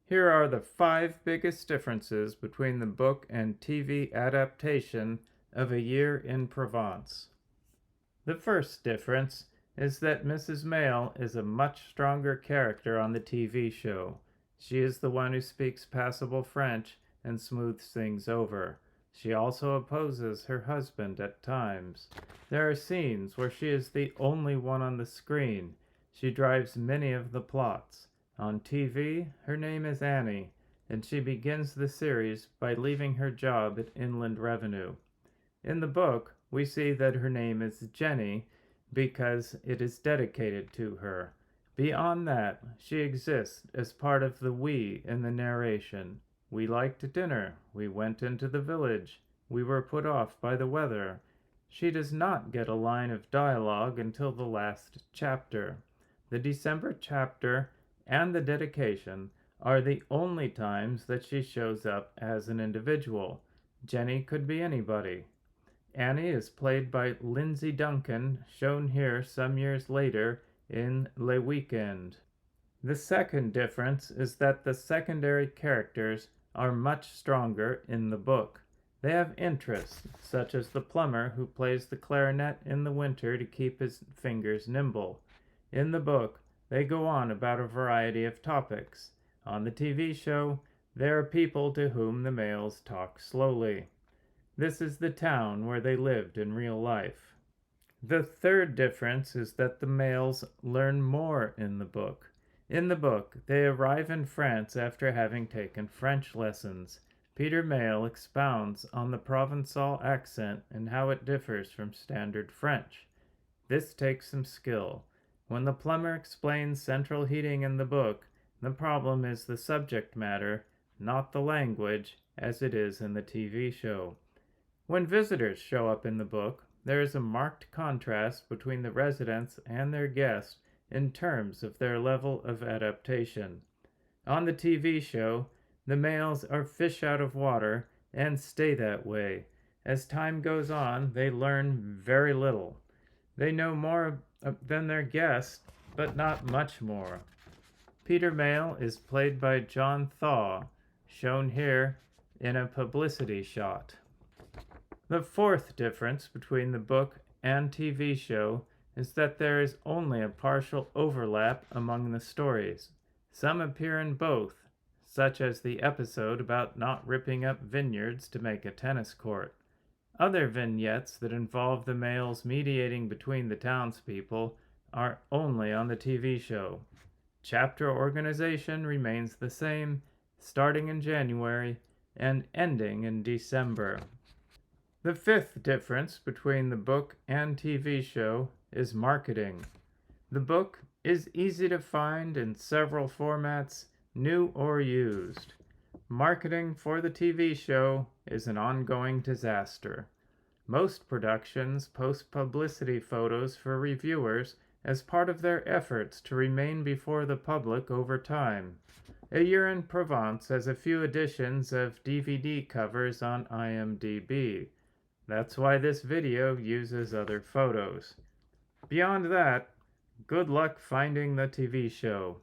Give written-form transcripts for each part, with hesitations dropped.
Here are the 5 biggest differences between the book and TV adaptation of A Year in Provence. The first difference is that Mrs. Mayle is a much stronger character on the TV show. She is the one who speaks passable French and smooths things over. She also opposes her husband at times. There are scenes where she is the only one on the screen. She drives many of the plots. On TV, her name is Annie, and she begins the series by leaving her job at Inland Revenue. In the book, we see that her name is Jenny because it is dedicated to her. Beyond that, she exists as part of the we in the narration. We liked dinner. We went into the village. We were put off by the weather. She does not get a line of dialogue until the last chapter. The December chapter and the dedication are the only times that she shows up as an individual. Jenny could be anybody. Annie is played by Lindsay Duncan, shown here some years later in Le Weekend. The second difference is that the secondary characters are much stronger in the book. They have interests, such as the plumber who plays the clarinet in the winter to keep his fingers nimble. In the book, they go on about a variety of topics. On the TV show, there are people to whom the Mayles talk slowly. This is the town where they lived in real life. The third difference is that the Mayles learn more in the book. In the book, they arrive in France after having taken French lessons. Peter Mayle expounds on the Provençal accent and how it differs from standard French. This takes some skill. When the plumber explains central heating in the book, the problem is the subject matter, not the language, as it is in the TV show. When visitors show up in the book, there is a marked contrast between the residents and their guests in terms of their level of adaptation. On the TV show, the Mayles are fish out of water and stay that way. As time goes on, they learn very little. They know more than their guests, but not much more. Peter Mayle is played by John Thaw, shown here in a publicity shot. The fourth difference between the book and TV show is that there is only a partial overlap among the stories. Some appear in both, such as the episode about not ripping up vineyards to make a tennis court. Other vignettes that involve the Mayles mediating between the townspeople are only on the TV show. Chapter organization remains the same, starting in January and ending in December. The fifth difference between the book and TV show is marketing. The book is easy to find in several formats, new or used. Marketing for the TV show is an ongoing disaster. Most productions post publicity photos for reviewers as part of their efforts to remain before the public over time. A Year in Provence has a few editions of DVD covers on IMDb. That's why this video uses other photos. Beyond that, good luck finding the TV show.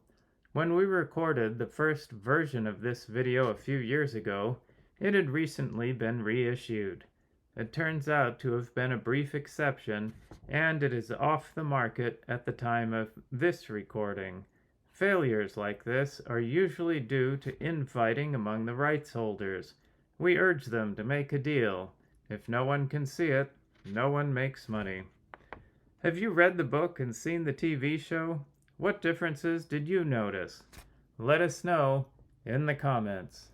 When we recorded the first version of this video a few years ago, it had recently been reissued. It turns out to have been a brief exception, and it is off the market at the time of this recording. Failures like this are usually due to infighting among the rights holders. We urge them to make a deal. If no one can see it, no one makes money. Have you read the book and seen the TV show? What differences did you notice? Let us know in the comments.